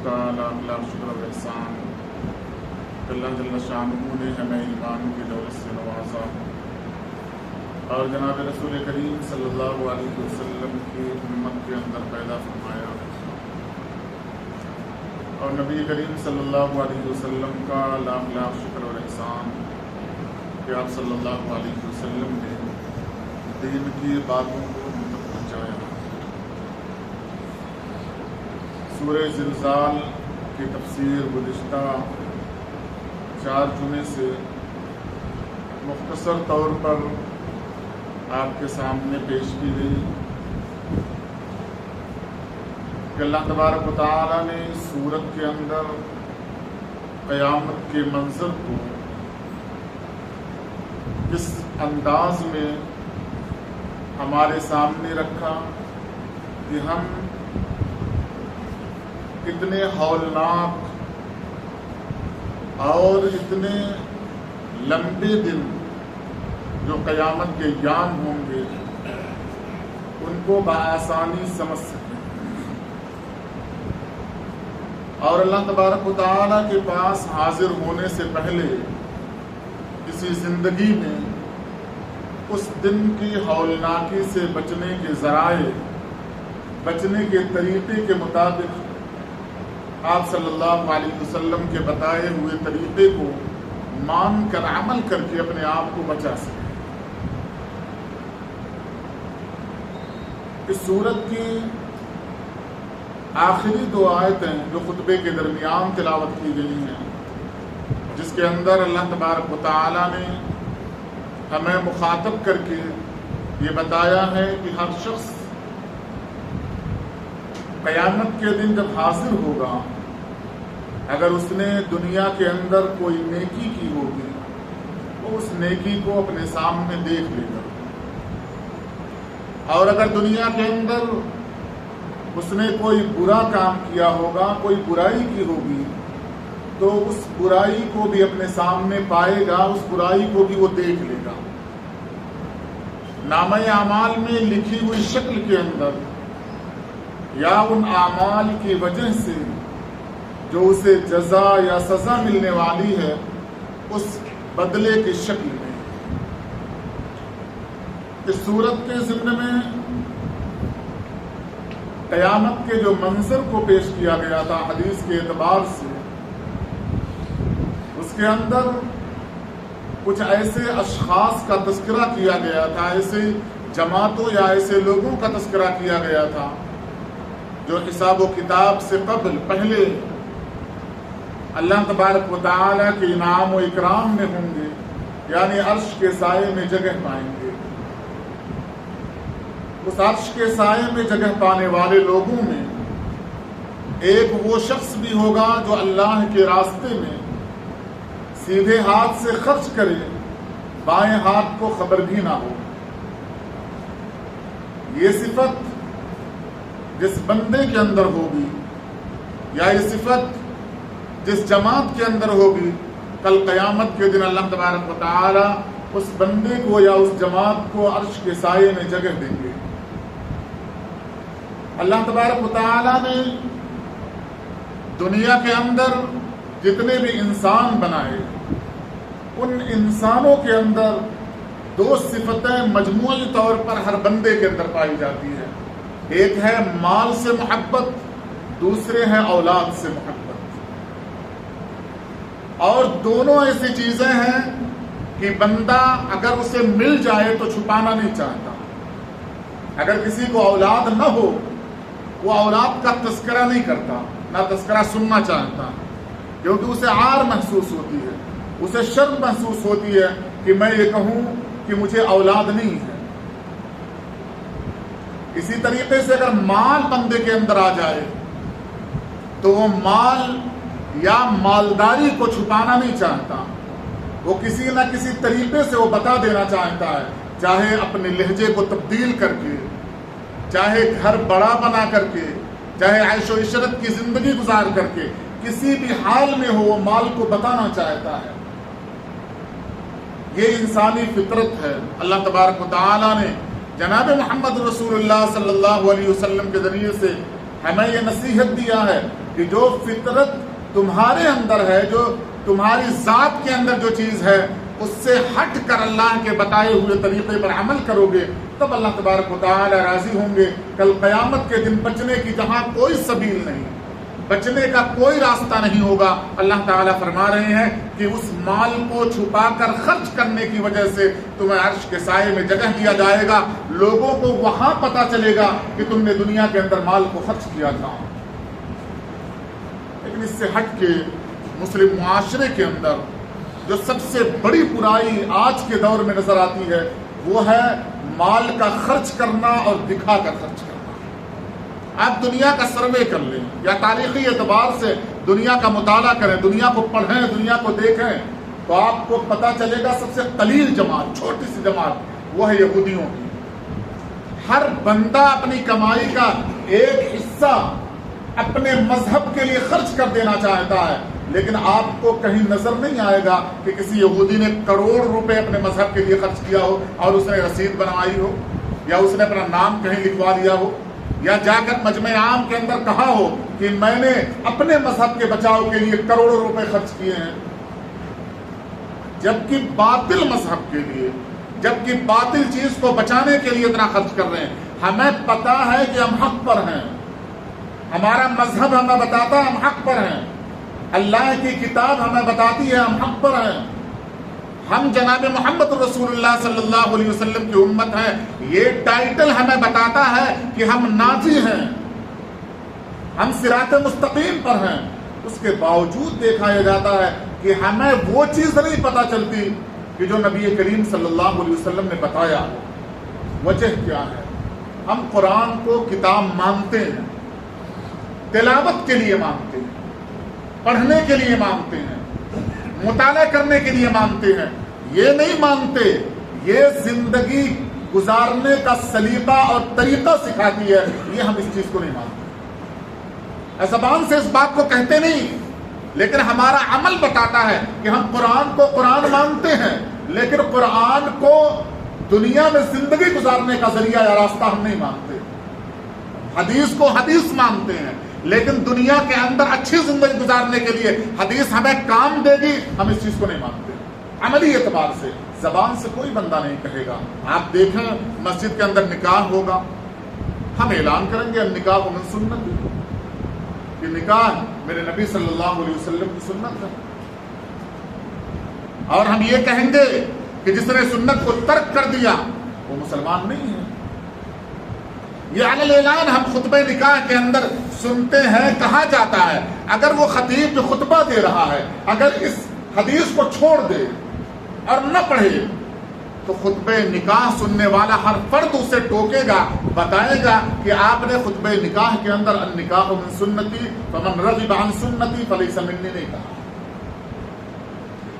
کا لاکھ لاکھ شکر و احسان کہ اللہ جل شانہ نے ہمیں ایمان کی دولت سے نوازا اور جناب رسول کریم صلی اللہ علیہ وسلم کی امت کے اندر پیدا فرمایا اور نبی کریم صلی اللہ علیہ وسلم کا لاکھ لاکھ شکر و احسان کہ آپ صلی اللہ علیہ وسلم نے دین کی باتوں کو ہم تک پہنچایا۔ سورہ زلزال کی تفسیر گزشتہ 4 جمعے سے مختصر طور پر آپ کے سامنے پیش کی گئی کہ اللہ تبارک و تعالی نے سورت کے اندر قیامت کے منظر کو کس انداز میں ہمارے سامنے رکھا کہ ہم اتنے ہولناک اور اتنے لمبے دن جو قیامت کے ایام ہوں گے ان کو بآسانی سمجھ سکیں، اور اللہ تبارک و تعالیٰ کے پاس حاضر ہونے سے پہلے کسی زندگی میں اس دن کی ہولناکی سے بچنے کے ذرائع، بچنے کے طریقے کے مطابق آپ صلی اللہ علیہ وسلم کے بتائے ہوئے طریقے کو مان کر عمل کر کے اپنے آپ کو بچا سکیں۔ اس سورت کی آخری 2 آیتیں جو خطبے کے درمیان تلاوت کی گئی ہیں، جس کے اندر اللہ تبارک و تعالی نے ہمیں مخاطب کر کے یہ بتایا ہے کہ ہر شخص قیامت کے دن جب حاضر ہوگا، اگر اس نے دنیا کے اندر کوئی نیکی کی ہوگی وہ اس نیکی کو اپنے سامنے دیکھ لے گا، اور اگر دنیا کے اندر اس نے کوئی برا کام کیا ہوگا، کوئی برائی کی ہوگی، تو اس برائی کو بھی اپنے سامنے پائے گا، اس برائی کو بھی وہ دیکھ لے گا۔ نامہ اعمال میں لکھی ہوئی شکل کے اندر یا ان اعمال کی وجہ سے جو اسے جزا یا سزا ملنے والی ہے اس بدلے کی شکل میں۔ اس صورت کے ضمن میں قیامت کے جو منظر کو پیش کیا گیا تھا حدیث کے اعتبار سے، اس کے اندر کچھ ایسے اشخاص کا تذکرہ کیا گیا تھا، ایسے جماعتوں یا ایسے لوگوں کا تذکرہ کیا گیا تھا جو حساب و کتاب سے پہلے اللہ تبارک و تعالی کے انعام و اکرام میں ہوں گے، یعنی عرش کے سائے میں جگہ پائیں گے۔ اس عرش کے سائے میں جگہ پانے والے لوگوں میں ایک وہ شخص بھی ہوگا جو اللہ کے راستے میں سیدھے ہاتھ سے خرچ کرے، بائیں ہاتھ کو خبر بھی نہ ہو۔ یہ صفت جس بندے کے اندر ہوگی یا یہ صفت جس جماعت کے اندر ہوگی، کل قیامت کے دن اللہ تبارک و تعالی اس بندے کو یا اس جماعت کو عرش کے سائے میں جگہ دیں گے۔ اللہ تبارک و تعالی نے دنیا کے اندر جتنے بھی انسان بنائے، ان انسانوں کے اندر 2 صفتیں مجموعی طور پر ہر بندے کے اندر پائی جاتی ہیں، ایک ہے مال سے محبت، دوسرے ہیں اولاد سے محبت، اور دونوں ایسی چیزیں ہیں کہ بندہ اگر اسے مل جائے تو چھپانا نہیں چاہتا۔ اگر کسی کو اولاد نہ ہو وہ اولاد کا تذکرہ نہیں کرتا، نہ تذکرہ سننا چاہتا، کیونکہ اسے عار محسوس ہوتی ہے، اسے شرم محسوس ہوتی ہے کہ میں یہ کہوں کہ مجھے اولاد نہیں ہے۔ اسی طریقے سے اگر مال بندے کے اندر آ جائے تو وہ مال یا مالداری کو چھپانا نہیں چاہتا، وہ کسی نہ کسی طریقے سے وہ بتا دینا چاہتا ہے، چاہے اپنے لہجے کو تبدیل کر کے، چاہے گھر بڑا بنا کر کے، چاہے عیش و عشرت کی زندگی گزار کر کے، کسی بھی حال میں ہو وہ مال کو بتانا چاہتا ہے۔ یہ انسانی فطرت ہے۔ اللہ تبارک و تعالی نے جناب محمد رسول اللہ صلی اللہ علیہ وسلم کے ذریعے سے ہمیں یہ نصیحت دیا ہے کہ جو فطرت تمہارے اندر ہے، جو تمہاری ذات کے اندر جو چیز ہے، اس سے ہٹ کر اللہ کے بتائے ہوئے طریقے پر عمل کرو گے، تب اللہ تبارک و تعالی راضی ہوں گے۔ کل قیامت کے دن بچنے کی جہاں کوئی سبیل نہیں، بچنے کا کوئی راستہ نہیں ہوگا۔ اللہ تعالیٰ فرما رہے ہیں کہ اس مال کو چھپا کر خرچ کرنے کی وجہ سے تمہیں عرش کے سائے میں جگہ دیا جائے گا، لوگوں کو وہاں پتہ چلے گا کہ تم نے دنیا کے اندر مال کو خرچ کیا تھا۔ لیکن اس سے ہٹ کے مسلم معاشرے کے اندر جو سب سے بڑی برائی آج کے دور میں نظر آتی ہے وہ ہے مال کا خرچ کرنا اور دکھا کر خرچ کرنا۔ آپ دنیا کا سروے کر لیں یا تاریخی اعتبار سے دنیا کا مطالعہ کریں، دنیا کو پڑھیں، دنیا کو دیکھیں، تو آپ کو پتہ چلے گا سب سے قلیل جماعت، چھوٹی سی جماعت، وہ ہے یہودیوں کی۔ ہر بندہ اپنی کمائی کا ایک حصہ اپنے مذہب کے لیے خرچ کر دینا چاہتا ہے، لیکن آپ کو کہیں نظر نہیں آئے گا کہ کسی یہودی نے کروڑ روپے اپنے مذہب کے لیے خرچ کیا ہو اور اس نے رسید بنوائی ہو، یا اس نے اپنا نام کہیں لکھوا دیا ہو، یا جا کر مجمع عام کے اندر کہا ہو کہ میں نے اپنے مذہب کے بچاؤ کے لیے کروڑوں روپے خرچ کیے ہیں۔ جبکہ باطل مذہب کے لیے، جبکہ باطل چیز کو بچانے کے لیے اتنا خرچ کر رہے ہیں۔ ہمیں پتا ہے کہ ہم حق پر ہیں، ہمارا مذہب ہمیں بتاتا ہے ہم حق پر ہیں، اللہ کی کتاب ہمیں بتاتی ہے ہم حق پر ہیں، ہم جناب محمد رسول اللہ صلی اللہ علیہ وسلم کی امت ہیں، یہ ٹائٹل ہمیں بتاتا ہے کہ ہم ناجی ہیں، ہم صراط مستقیم پر ہیں۔ اس کے باوجود دیکھا جاتا ہے کہ ہمیں وہ چیز نہیں پتہ چلتی کہ جو نبی کریم صلی اللہ علیہ وسلم نے بتایا۔ وجہ کیا ہے؟ ہم قرآن کو کتاب مانتے ہیں، تلاوت کے لیے مانتے ہیں، پڑھنے کے لیے مانتے ہیں، مطالعہ کرنے کے لیے مانتے ہیں، یہ نہیں مانتے یہ زندگی گزارنے کا سلیقہ اور طریقہ سکھاتی ہے، یہ ہم اس چیز کو نہیں مانتے، زبان سے اس بات کو کہتے نہیں، لیکن ہمارا عمل بتاتا ہے کہ ہم قرآن کو قرآن مانتے ہیں، لیکن قرآن کو دنیا میں زندگی گزارنے کا ذریعہ یا راستہ ہم نہیں مانتے۔ حدیث کو حدیث مانتے ہیں، لیکن دنیا کے اندر اچھی زندگی گزارنے کے لیے حدیث ہمیں کام دے گی، ہم اس چیز کو نہیں مانتے۔ عملی اعتبار سے زبان سے کوئی بندہ نہیں کہے گا۔ آپ دیکھیں مسجد کے اندر نکاح ہوگا، ہم اعلان کریں گے النکاح من سنت، یہ نکاح میرے نبی صلی اللہ علیہ وسلم کی سنت ہے، اور ہم یہ کہیں گے کہ جس نے سنت کو ترک کر دیا وہ مسلمان نہیں ہے۔ یہ علی اعلان ہم خطبہ نکاح کے اندر سنتے ہیں، کہا جاتا ہے اگر وہ خطیب جو خطبہ دے رہا ہے اگر اس حدیث کو چھوڑ دے اور نہ پڑھے تو خطبہ نکاح سننے والا ہر فرد اسے ٹوکے گا، بتائے گا کہ آپ نے خطبہ نکاح کے اندر النکاح من سنتی فمن رغب عن سنتی فلیس منی نہیں کہا،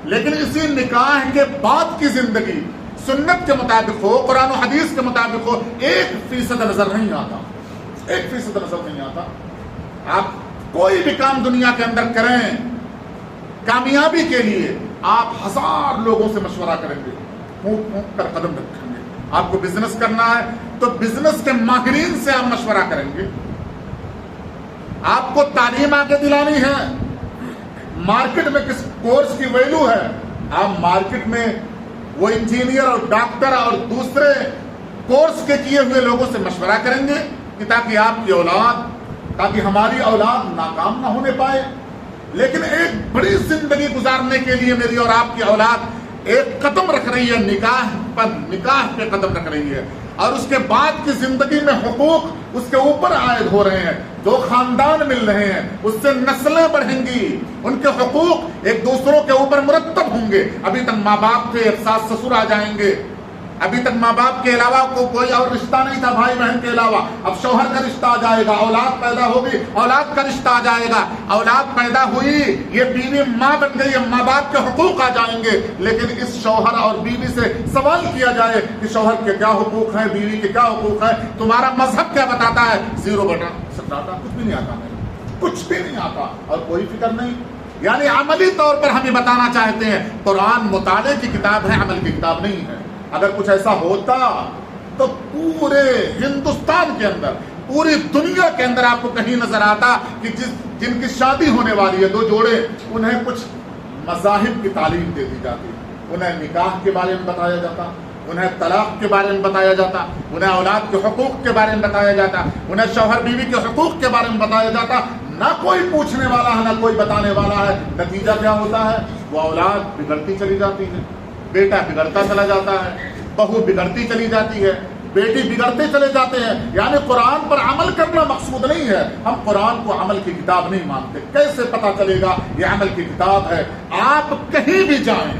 لیکن اسی نکاح کے بعد کی زندگی سنت کے مطابق ہو، قرآن و حدیث کے مطابق ہو، 1% نظر نہیں آتا، 1% نظر نہیں آتا۔ آپ کوئی بھی کام دنیا کے اندر کریں، کامیابی کے لیے آپ 1000 لوگوں سے مشورہ کریں گے، پھونک پھونک کر قدم رکھیں گے۔ آپ کو بزنس کرنا ہے تو بزنس کے ماہرین سے آپ مشورہ کریں گے۔ آپ کو تعلیم آگے دلانی ہے، مارکیٹ میں کس کورس کی ویلو ہے، آپ مارکیٹ میں وہ انجینئر اور ڈاکٹر اور دوسرے کورس کے کیے ہوئے لوگوں سے مشورہ کریں گے کہ تاکہ آپ کی اولاد، تاکہ ہماری اولاد ناکام نہ ہونے پائے۔ لیکن ایک بڑی زندگی گزارنے کے لیے میری اور آپ کی اولاد ایک قدم رکھ رہی ہے نکاح پر، نکاح پہ قدم رکھ رہی ہے، اور اس کے بعد کی زندگی میں حقوق اس کے اوپر عائد ہو رہے ہیں، 2 خاندان مل رہے ہیں، اس سے نسلیں بڑھیں گی، ان کے حقوق ایک دوسروں کے اوپر مرتب ہوں گے۔ ابھی تک ماں باپ تھے، اب ساس سسر آ جائیں گے، ابھی تک ماں باپ کے علاوہ کوئی اور رشتہ نہیں تھا بھائی بہن کے علاوہ، اب شوہر کا رشتہ آ جائے گا، اولاد پیدا ہوگی اولاد کا رشتہ آ جائے گا، اولاد پیدا ہوئی یہ بیوی ماں بن گئی، اب ماں باپ کے حقوق آ جائیں گے۔ لیکن اس شوہر اور بیوی سے سوال کیا جائے کہ شوہر کے کیا حقوق ہیں، بیوی کے کیا حقوق ہیں، تمہارا مذہب کیا بتاتا ہے، 0 بٹن سٹاتا، کچھ بھی نہیں آتا، کچھ بھی نہیں آتا، اور کوئی فکر نہیں۔ یعنی عملی طور پر ہم یہ بتانا چاہتے ہیں قرآن مطالعے کی کتاب ہے، عمل کی کتاب نہیں ہے۔ اگر کچھ ایسا ہوتا تو پورے ہندوستان کے اندر، پوری دنیا کے اندر آپ کو کہیں نظر آتا کہ جن کی شادی ہونے والی ہے، 2 جوڑے، انہیں کچھ مذاہب کی تعلیم دے دی جاتی، انہیں نکاح کے بارے میں بتایا جاتا، انہیں طلاق کے بارے میں بتایا جاتا، انہیں اولاد کے حقوق کے بارے میں بتایا جاتا، انہیں شوہر بیوی کے حقوق کے بارے میں بتایا جاتا. نہ کوئی پوچھنے والا ہے، نہ کوئی بتانے والا ہے. نتیجہ کیا ہوتا ہے؟ وہ اولاد بگڑتی چلی جاتی ہے، بیٹا بگڑتا چلا جاتا ہے، بہو بگڑتی چلی جاتی ہے، بیٹی بگڑتے چلے جاتے ہیں. یعنی قرآن پر عمل کرنا مقصود نہیں ہے. ہم قرآن کو عمل کی کتاب نہیں مانتے. کیسے پتا چلے گا یہ عمل کی کتاب ہے؟ آپ کہیں بھی جائیں،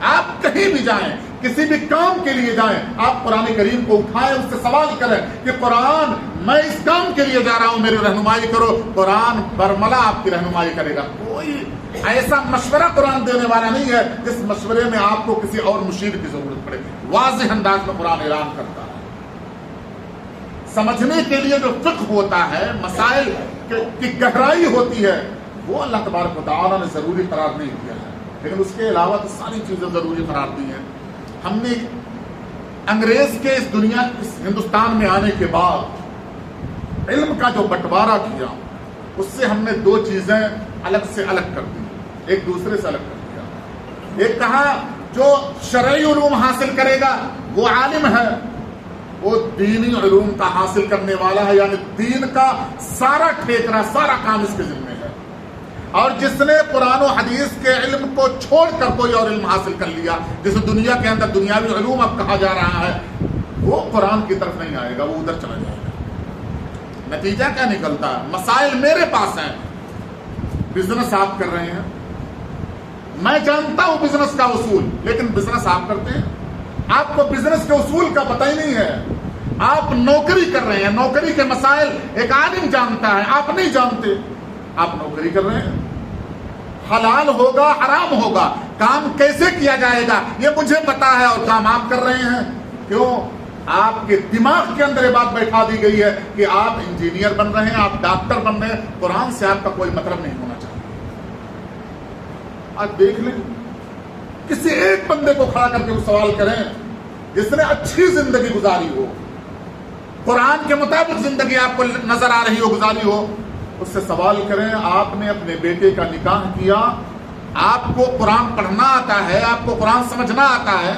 آپ کہیں بھی جائیں، کسی بھی کام کے لیے جائیں، آپ قرآن کریم کو اٹھائیں، اس سے سوال کریں کہ قرآن میں اس کام کے لیے جا رہا ہوں، میری رہنمائی کرو. قرآن برملا آپ کی رہنمائی کرے گا. کوئی ایسا مشورہ قرآن دینے والا نہیں ہے جس مشورے میں آپ کو کسی اور مشیر کی ضرورت پڑے. واضح انداز میں قرآن اعلان کرتا ہے. سمجھنے کے لیے جو فقہ ہوتا ہے، مسائل کی گہرائی ہوتی ہے، وہ اللہ تبارک و تعالیٰ نے ضروری قرار نہیں دیا ہے، لیکن اس کے علاوہ تو ساری چیزیں ضروری قرار دی ہیں. ہم نے انگریز کے اس دنیا اس ہندوستان میں آنے کے بعد علم کا جو بٹوارا کیا، اس سے ہم نے 2 چیزیں الگ سے الگ کر دی، ایک دوسرے سے الگ کر دیا. ایک کہا جو شرعی علوم حاصل کرے گا وہ عالم ہے، وہ دینی علوم کا حاصل کرنے والا ہے، یعنی دین کا سارا ٹھیکرا، سارا کام اس کے ذمہ ہے. اور جس نے قرآن و حدیث کے علم کو چھوڑ کر کوئی اور علم حاصل کر لیا، جسے دنیا کے اندر دنیاوی علوم اب کہا جا رہا ہے، وہ قرآن کی طرف نہیں آئے گا، وہ ادھر چلا جائے گا. نتیجہ کیا نکلتا ہے؟ مسائل میرے پاس ہیں، بزنس آپ کر رہے ہیں، میں جانتا ہوں بزنس کا اصول، لیکن بزنس آپ کرتے ہیں، آپ کو بزنس کے اصول کا پتہ ہی نہیں ہے. آپ نوکری کر رہے ہیں، نوکری کے مسائل ایک عالم جانتا ہے، آپ نہیں جانتے. آپ نوکری کر رہے ہیں، حلال ہوگا حرام ہوگا، کام کیسے کیا جائے گا یہ مجھے پتا ہے، اور کام آپ کر رہے ہیں. کیوں؟ آپ کے دماغ کے اندر یہ بات بیٹھا دی گئی ہے کہ آپ انجینئر بن رہے ہیں، آپ ڈاکٹر بن رہے ہیں، قرآن سے آپ کا کوئی مطلب نہیں ہونا چاہیے. آج دیکھ لیں، کسی ایک بندے کو کھڑا کر کے وہ سوال کریں جس نے اچھی زندگی گزاری ہو، قرآن کے مطابق زندگی آپ کو نظر آ رہی ہو، گزاری ہو، اس سے سوال کریں آپ نے اپنے بیٹے کا نکاح کیا، آپ کو قرآن پڑھنا آتا ہے، آپ کو قرآن سمجھنا آتا ہے،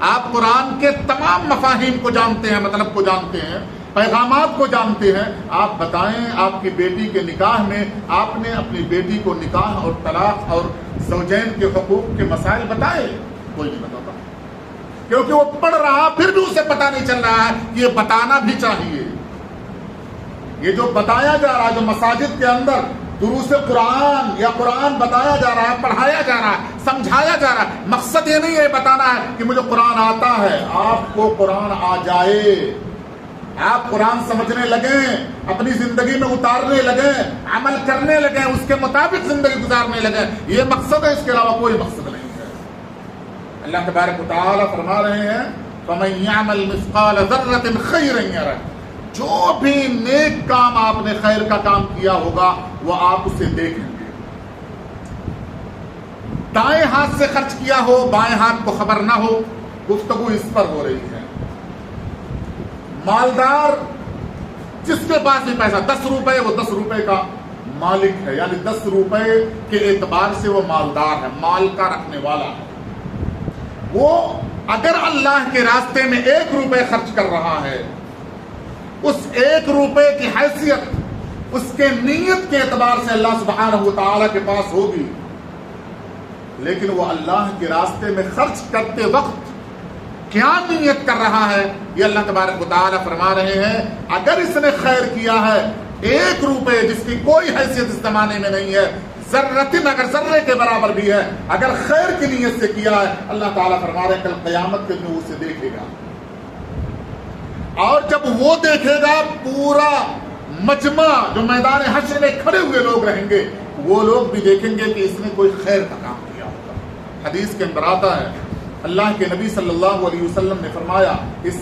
آپ قرآن کے تمام مفاہیم کو جانتے ہیں، مطلب کو جانتے ہیں، پیغامات کو جانتے ہیں. آپ بتائیں آپ کی بیٹی کے نکاح میں آپ نے اپنی بیٹی کو نکاح اور طلاق اور زوجین کے حقوق کے مسائل بتائے؟ کوئی نہیں بتاتا، کیونکہ وہ پڑھ رہا پھر بھی اسے پتہ نہیں چل رہا ہے کہ یہ بتانا بھی چاہیے. یہ جو بتایا جا رہا ہے، جو مساجد کے اندر دروس قرآن یا قرآن بتایا جا رہا ہے، پڑھایا جا رہا ہے، سمجھایا جا رہا ہے، مقصد یہ نہیں ہے بتانا ہے کہ مجھے قرآن آتا ہے. آپ کو قرآن آ جائے، آپ قرآن سمجھنے لگیں، اپنی زندگی میں اتارنے لگیں، عمل کرنے لگیں، اس کے مطابق زندگی گزارنے لگیں، یہ مقصد ہے، اس کے علاوہ کوئی مقصد نہیں ہے. اللہ تبارک و تعالیٰ فرما رہے ہیں فَمَن يَعْمَلْ مِثْقَالَ ذَرَّةٍ خَيْرًا يَرَهُ. جو بھی نیک کام آپ نے خیر کا کام کیا ہوگا وہ آپ اسے دیکھیں گے. دائیں ہاتھ سے خرچ کیا ہو، بائیں ہاتھ کو خبر نہ ہو، گفتگو اس پر ہو رہی ہے. مالدار جس کے پاس بھی پیسہ 10 روپے، وہ 10 روپے کا مالک ہے، یعنی 10 روپے کے اعتبار سے وہ مالدار ہے، مال کا رکھنے والا ہے. وہ اگر اللہ کے راستے میں 1 روپے خرچ کر رہا ہے، اس 1 روپے کی حیثیت اس کے نیت کے اعتبار سے اللہ سبحانہ و تعالیٰ کے پاس ہوگی. لیکن وہ اللہ کے راستے میں خرچ کرتے وقت کیا نیت کر رہا ہے، یہ اللہ تبارک و تعالیٰ فرما رہے ہیں اگر اس نے خیر کیا ہے 1 روپے جس کی کوئی حیثیت اس زمانے میں نہیں ہے، ذرتن اگر ذرے کے برابر بھی ہے، اگر خیر کی نیت سے کیا ہے، اللہ تعالیٰ فرما رہے ہیں کل قیامت کے دن اسے دیکھے گا. اور جب وہ دیکھے گا پورا مجمع جو میدان حشر میں کھڑے ہوئے لوگ رہیں گے، وہ لوگ بھی دیکھیں گے کہ اس نے کوئی خیر کا کام کیا ہوگا. حدیث کے اندر آتا ہے اللہ کے نبی صلی اللہ علیہ وسلم نے فرمایا، اس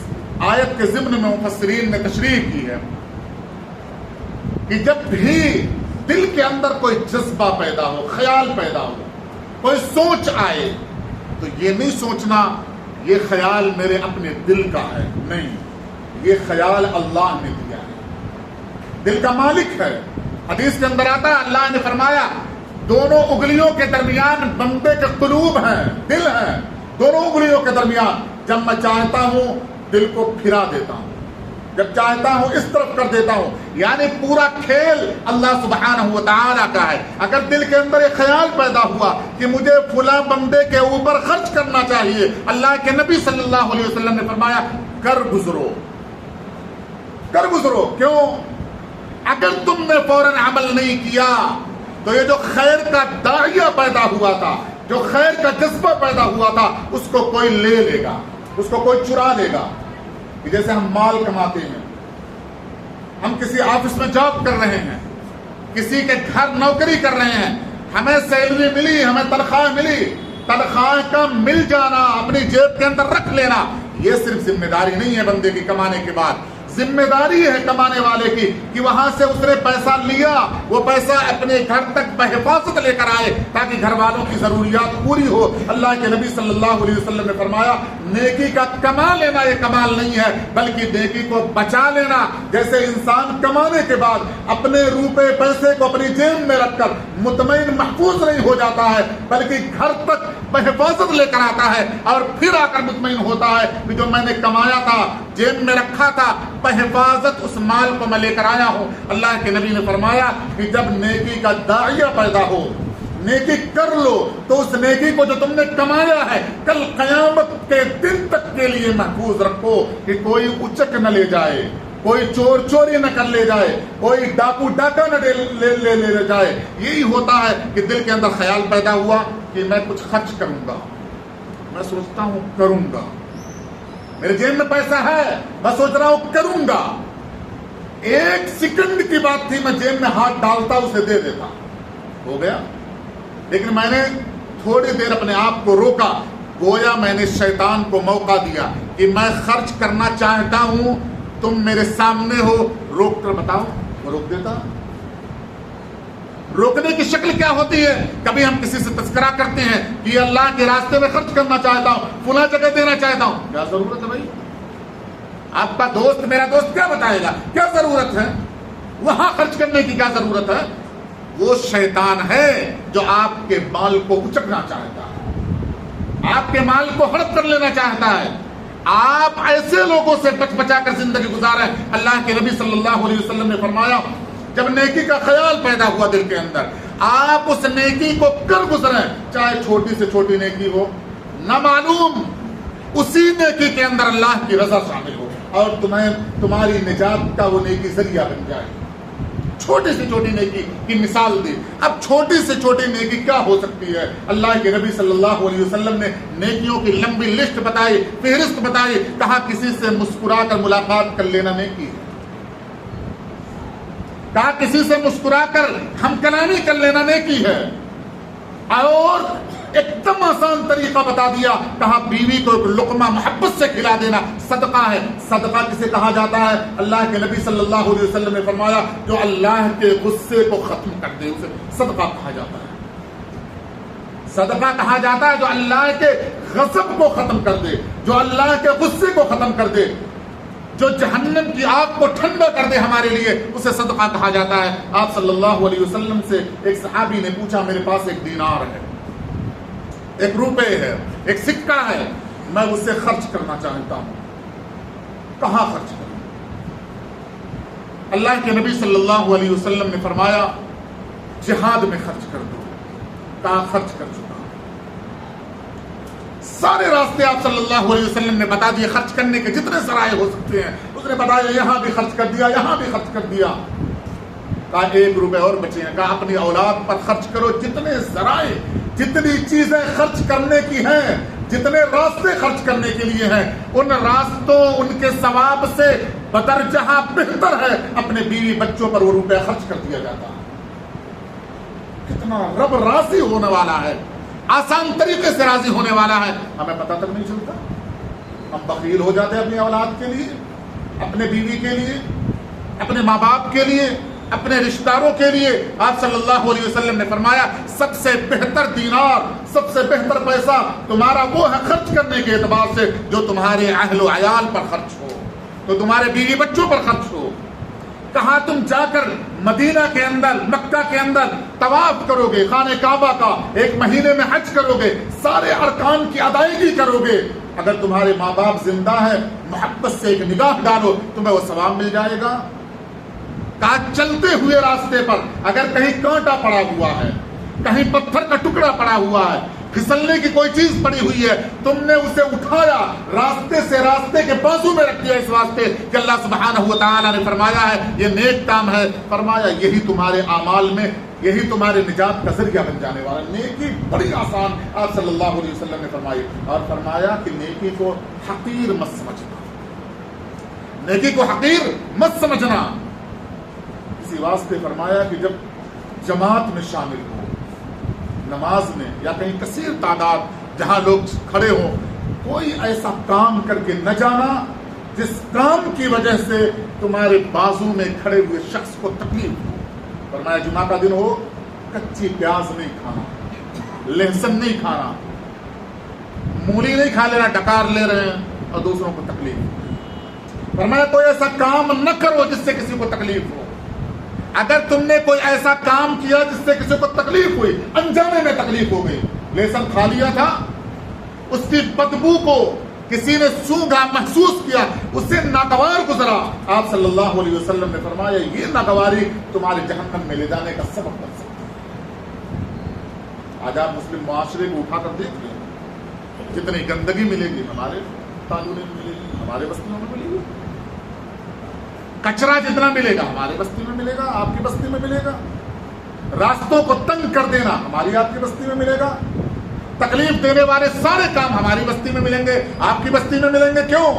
آیت کے ضمن میں مفسرین نے تشریح کی ہے کہ جب بھی دل کے اندر کوئی جذبہ پیدا ہو، خیال پیدا ہو، کوئی سوچ آئے، تو یہ نہیں سوچنا یہ خیال میرے اپنے دل کا ہے، نہیں، یہ خیال اللہ نے دیا ہے. دل کا مالک ہے، حدیث کے اندر آتا ہے اللہ نے فرمایا دونوں انگلیوں کے درمیان بندے کے قلوب ہیں، دل ہیں، دونوں انگلیوں کے درمیان، جب میں چاہتا ہوں دل کو پھرا دیتا ہوں، جب چاہتا ہوں اس طرف کر دیتا ہوں۔ یعنی پورا کھیل اللہ سبحانہ و تعالیٰ کا ہے۔ اگر دل کے اندر ایک خیال پیدا ہوا کہ مجھے فلاں بندے کے اوپر خرچ کرنا چاہیے، اللہ کے نبی صلی اللہ علیہ وسلم نے فرمایا کر گزرو، کر گزرو۔ کیوں؟ اگر تم نے فوراً عمل نہیں کیا تو یہ جو خیر کا داعیہ پیدا ہوا تھا، جو خیر کا جذبہ پیدا ہوا تھا، اس کو کوئی لے لے گا، اس کو کوئی چرا لے گا۔ جیسے ہم مال کماتے ہیں، ہم کسی آفس میں جاب کر رہے ہیں، کسی کے گھر نوکری کر رہے ہیں، ہمیں سیلری ملی، ہمیں تنخواہ ملی، تنخواہ کا مل جانا، اپنی جیب کے اندر رکھ لینا، یہ صرف ذمہ داری نہیں ہے بندے کی کمانے کے بعد، ذمہ داری ہے کمانے والے کی کہ وہاں سے اس نے پیسہ لیا، وہ پیسہ اپنے گھر تک بحفاظت لے کر آئے تاکہ گھر والوں کی ضروریات پوری ہو۔ اللہ کے نبی صلی اللہ علیہ وسلم نے فرمایا نیکی کا کما لینا یہ کمال نہیں ہے بلکہ نیکی کو بچا لینا۔ جیسے انسان کمانے کے بعد اپنے روپے پیسے کو اپنی جیب میں رکھ کر مطمئن محفوظ نہیں ہو جاتا ہے بلکہ گھر تک بحفاظت لے کر آتا ہے اور پھر آ کر مطمئن ہوتا ہے کہ جو میں نے کمایا تھا، جیب میں رکھا تھا، بحفاظت اس مال کو میں لے کر آیا ہوں۔ اللہ کے نبی نے فرمایا کہ جب نیکی کا داعیہ پیدا ہو، نیکی کر لو تو اس نیکی کو جو تم نے کمایا ہے کل قیامت کے دن تک کے لیے محفوظ رکھو کہ کوئی اچک نہ لے جائے، کوئی چور چوری نہ کر لے جائے، کوئی ڈاکو ڈاکہ نہ لے جائے۔ یہی ہوتا ہے کہ دل کے اندر خیال پیدا ہوا کہ میں کچھ خرچ کروں گا، میں سوچتا ہوں کروں گا، میرے جیب میں پیسہ ہے، میں سوچ رہا ہوں کروں گا، ایک سیکنڈ کی بات تھی، میں جیب میں ہاتھ ڈالتا اسے دے دیتا، ہو گیا۔ لیکن میں نے تھوڑی دیر اپنے آپ کو روکا، گویا میں نے شیطان کو موقع دیا کہ میں خرچ کرنا چاہتا ہوں، تم میرے سامنے ہو، روک کر بتاؤ، وہ روک دیتا۔ روکنے کی شکل کیا ہوتی ہے؟ کبھی ہم کسی سے تذکرہ کرتے ہیں کہ اللہ کے راستے میں خرچ کرنا چاہتا ہوں، فلاں جگہ دینا چاہتا ہوں، کیا ضرورت ہے بھائی؟ آپ کا دوست، میرا دوست کیا بتائے گا کیا ضرورت ہے؟ وہاں خرچ کرنے کی کیا ضرورت ہے؟ وہ شیطان ہے جو آپ کے مال کو اچکنا چاہتا ہے، آپ کے مال کو ہڑپ کر لینا چاہتا ہے۔ آپ ایسے لوگوں سے بچ بچا کر زندگی گزاریں۔ اللہ کے نبی صلی اللہ علیہ وسلم نے فرمایا جب نیکی کا خیال پیدا ہوا دل کے اندر، آپ اس نیکی کو کر گزریں، چاہے چھوٹی سے چھوٹی نیکی ہو، نہ معلوم اسی نیکی کے اندر اللہ کی رضا شامل ہو اور تمہاری نجات کا وہ نیکی ذریعہ بن جائے۔ چھوٹی سے چھوٹی نیکی کی مثال دی۔ اب چھوٹی سے چھوٹی نیکی کیا ہو سکتی ہے؟ اللہ کے نبی صلی اللہ علیہ وسلم نے نیکیوں کی لمبی لسٹ بتائی، فہرست بتائی، کہا کسی سے مسکرا کر ملاقات کر لینا نیکی ہے، کہا کسی سے مسکرا کر ہم کلامی کر لینا نیکی ہے، اور ایک دم آسان طریقہ بتا دیا، کہا بیوی کو ایک لقمہ محبت سے کھلا دینا صدقہ ہے۔ صدقہ کسے کہا جاتا ہے؟ اللہ کے نبی صلی اللہ علیہ وسلم نے فرمایا جو اللہ کے غصے کو ختم کر دے اسے صدقہ کہا جاتا ہے۔ صدقہ کہا جاتا ہے جو اللہ کے غضب کو ختم کر دے، جو اللہ کے غصے کو ختم کر دے، جو جہنم کی آگ کو ٹھنڈا کر دے ہمارے لیے، اسے صدقہ کہا جاتا ہے۔ آپ صلی اللہ علیہ وسلم سے ایک صحابی نے پوچھا میرے پاس ایک دینار ہے، ایک روپے ہے، ایک سکہ ہے، میں اسے خرچ کرنا چاہتا ہوں، کہاں خرچ کروں؟ اللہ کے نبی صلی اللہ علیہ وسلم نے فرمایا جہاد میں خرچ کر دو۔ کہاں خرچ کر چکا؟ سارے راستے آپ صلی اللہ علیہ وسلم نے بتا دیے، خرچ کرنے کے جتنے ذرائع ہو سکتے ہیں اس نے بتایا، یہاں بھی خرچ کر دیا، یہاں بھی خرچ کر دیا۔ کہا ایک روپے اور بچے ہیں، کہا اپنی اولاد پر خرچ کرو، جتنے ذرائع، جتنی چیزیں خرچ کرنے کی ہیں، جتنے راستے خرچ کرنے کے لیے ہیں، ان راستوں، ان کے ثواب سے بدرجہ بہتر ہے اپنے بیوی بچوں پر وہ روپے خرچ کر دیا جاتا ہے۔ کتنا رب راضی ہونے والا ہے، آسان طریقے سے راضی ہونے والا ہے، ہمیں پتہ تک نہیں چلتا۔ ہم بخیل ہو جاتے ہیں اپنی اولاد کے لیے، اپنے بیوی کے لیے، اپنے ماں باپ کے لیے، اپنے رشتہ داروں کے لیے۔ آپ صلی اللہ علیہ وسلم نے فرمایا سب سے بہتر دینار، سب سے بہتر پیسہ تمہارا وہ ہے خرچ کرنے کے اعتبار سے جو تمہارے اہل و عیال پر خرچ ہو، تو تمہارے بیوی بچوں پر خرچ ہو۔ کہا تم جا کر مدینہ کے اندر، مکہ کے اندر طواف کرو گے، خانہ کعبہ کا 1 مہینے میں حج کرو گے، سارے ارکان کی ادائیگی کرو گے، اگر تمہارے ماں باپ زندہ ہے محبت سے ایک نگاہ ڈالو، تمہیں وہ ثواب مل جائے گا۔ کہا چلتے ہوئے راستے پر اگر کہیں کانٹا پڑا ہوا ہے، کہیں پتھر کا ٹکڑا پڑا ہوا ہے، پھسلنے کی کوئی چیز پڑی ہوئی ہے، تم نے اسے اٹھایا، راستے سے راستے کے بازو میں رکھ دیا اس واسطے کہ اللہ سبحانہ و تعالیٰ نے فرمایا ہے یہ نیک کام ہے، فرمایا یہی تمہارے اعمال میں، یہی تمہارے نجات کا ذریعہ بن جانے والا۔ نیکی بڑی آسان آپ صلی اللہ علیہ وسلم نے فرمائی، اور فرمایا کہ نیکی کو حقیر مت سمجھنا، نیکی کو حقیر مت سمجھنا۔ اسی واسطے فرمایا کہ جب جماعت میں شامل ہو، نماز میں یا کہیں کثیر تعداد جہاں لوگ کھڑے ہوں، کوئی ایسا کام کر کے نہ جانا جس کام کی وجہ سے تمہارے بازو میں کھڑے ہوئے شخص کو تکلیف ہو۔ فرمایا جمعہ کا دن ہو، کچی پیاز نہیں کھانا، لہسن نہیں کھانا، مولی نہیں کھا لینا، ڈکار لے رہے ہیں اور دوسروں کو تکلیف۔ فرمایا کوئی ایسا کام نہ کرو جس سے کسی کو تکلیف ہو۔ اگر تم نے کوئی ایسا کام کیا جس سے کسی کو تکلیف ہوئی، انجانے میں تکلیف ہو گئی، لہسن کھا لیا تھا، اس کی بدبو کو کسی نے سونگا، محسوس کیا، اس سے ناگوار گزرا، آپ صلی اللہ علیہ وسلم نے فرمایا یہ ناگواری تمہارے جہنم میں لے جانے کا سبب بن سکتا ہے۔ آج آپ مسلم معاشرے کو اٹھا کر دیکھ لیں، جتنی گندگی ملے گی ہمارے تعلق میں ملے گی، ہمارے بستیوں میں ملے گی، کچرا جتنا ملے گا ہمارے بستی میں ملے گا، آپ کی بستی میں ملے گا، راستوں کو تنگ کر دینا ہماری آپ کی بستی میں ملے گا، تکلیف دینے والے سارے کام ہماری بستی میں ملیں گے، آپ کی بستی میں ملیں گے۔ کیوں؟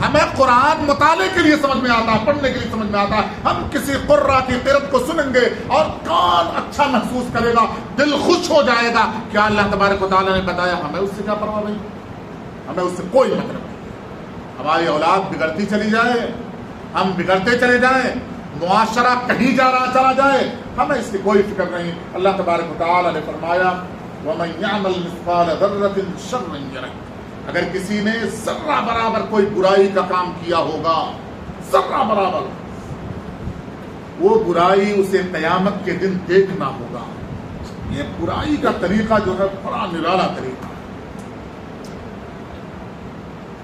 ہمیں قرآن مطالعے کے لیے سمجھ میں آتا ہے، پڑھنے کے لیے سمجھ میں آتا ہے، ہم کسی قرہ کی قرت کو سنیں گے اور کان اچھا محسوس کرے گا، دل خوش ہو جائے گا، کیا اللہ تبارک و تعالیٰ نے بتایا، ہمیں اس سے کیا پرواہ نہیں، ہمیں اس سے کوئی مطلب نہیں۔ ہماری اولاد بگڑتی چلی جائے، ہم بگڑتے چلے جائیں، معاشرہ کہیں جا رہا چلا جائے، ہمیں اس کی کوئی فکر نہیں۔ اللہ تبارک و تعالیٰ نے فرمایا وَمَن يَعْمَلْ مِثْقَالَ ذَرَّةٍ شَرًّا يَرَهُ، اگر کسی نے ذرہ برابر کوئی برائی کا کام کیا ہوگا، ذرہ برابر، وہ برائی اسے قیامت کے دن دیکھنا ہوگا۔ یہ برائی کا طریقہ جو ہے بڑا نرالا طریقہ ہے۔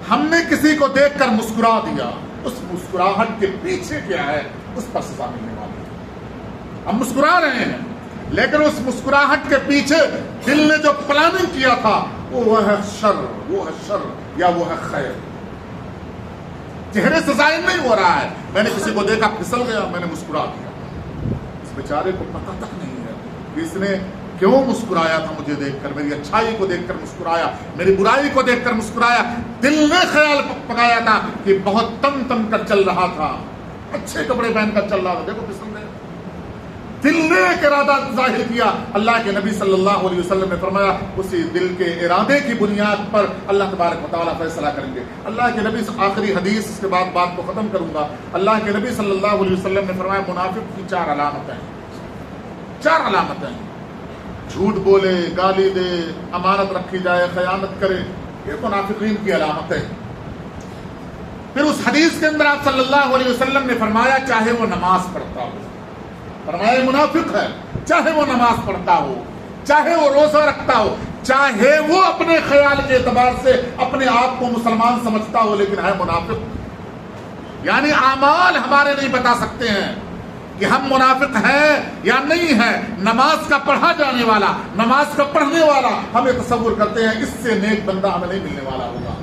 ہم نے کسی کو دیکھ کر مسکرا دیا، اس مسکراہٹ کے پیچھے کیا ہے، اس پر سزا ملنے والی ہے۔ ہم مسکرا رہے ہیں لیکن اس مسکراہٹ کے پیچھے دل نے جو پلاننگ کیا تھا وہ ہے شر، وہ ہے شر یا وہ ہے خیر۔ چہرے سے ظاہر نہیں ہو رہا ہے، میں نے کسی کو دیکھا پھسل گیا، میں نے مسکرا دیا، اس بیچارے کو پتہ تک نہیں ہے کہ اس نے کیوں مسکرایا تھا، مجھے دیکھ کر، میری اچھائی کو دیکھ کر مسکرایا، میری برائی کو دیکھ کر مسکرایا، دل نے خیال پکایا تھا کہ بہت تن تن کر چل رہا تھا، اچھے کپڑے پہن کر چل رہا تھا، دیکھو پھسل گیا، دل نے ایک ارادہ ظاہر کیا۔ اللہ کے نبی صلی اللہ علیہ وسلم نے فرمایا اسی دل کے ارادے کی بنیاد پر اللہ تبارک و تعالیٰ فیصلہ کریں گے۔ اللہ کے نبی، آخری حدیث، اس کے بعد بات کو ختم کروں گا، اللہ کے نبی صلی اللہ علیہ وسلم نے فرمایا منافق کی 4 علامتیں ہیں، 4 علامتیں ہیں، جھوٹ بولے، گالی دے، امانت رکھی جائے، خیانت کرے، یہ منافقین کی علامت ہے۔ پھر اس حدیث کے اندر آپ صلی اللہ علیہ وسلم نے فرمایا چاہے وہ نماز پڑھتا ہو، فرمایا منافق ہے، چاہے وہ نماز پڑھتا ہو، چاہے وہ روزہ رکھتا ہو، چاہے وہ اپنے خیال کے اعتبار سے اپنے آپ کو مسلمان سمجھتا ہو، لیکن ہے منافق۔ یعنی اعمال ہمارے نہیں بتا سکتے ہیں کہ ہم منافق ہیں یا نہیں ہیں۔ نماز کا پڑھا جانے والا، نماز کا پڑھنے والا، ہمیں تصور کرتے ہیں اس سے نیک بندہ ہمیں نہیں ملنے والا ہوگا،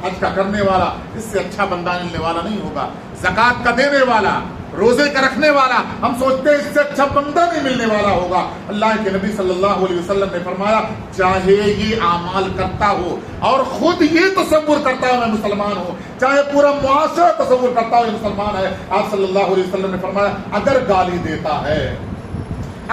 حج کا کرنے والا اس سے اچھا بندہ ملنے والا نہیں ہوگا، زکوٰۃ کا دینے والا، روزے کا رکھنے والا، ہم سوچتے ہیں اس سے اچھا بندہ نہیں ملنے والا ہوگا۔ اللہ کے نبی صلی اللہ علیہ وسلم نے فرمایا چاہے یہ اعمال کرتا ہو اور خود یہ تصور کرتا ہو میں مسلمان ہوں، چاہے پورا معاشرہ تصور کرتا ہو یہ مسلمان ہے، آپ صلی اللہ علیہ وسلم نے فرمایا اگر گالی دیتا ہے،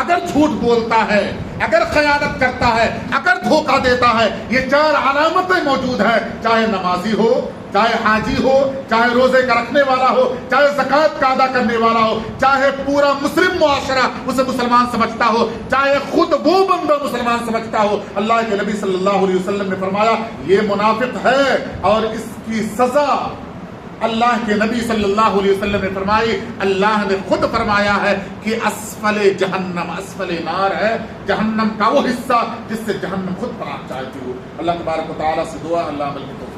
اگر جھوٹ بولتا ہے، اگر خیانت کرتا ہے، اگر دھوکہ دیتا ہے، یہ 4 علامتیں موجود ہیں، چاہے نمازی ہو، چاہے حاجی ہو، چاہے روزے کا رکھنے والا ہو، چاہے زکوٰۃ کا ادا کرنے والا ہو، چاہے پورا مسلم معاشرہ اسے مسلمان سمجھتا ہو، چاہے خود وہ بندہ مسلمان سمجھتا ہو، اللہ کے نبی صلی اللہ علیہ وسلم نے فرمایا یہ منافق ہے اور اس کی سزا اللہ کے نبی صلی اللہ علیہ وسلم نے فرمائی، اللہ نے خود فرمایا ہے کہ اسفل جہنم، اسفل نار ہے جہنم کا وہ حصہ جس سے جہنم خود پناہ چاہتی ہو۔ اللہ تبارک و تعالیٰ سے دعا اللہ عمل کی توفیق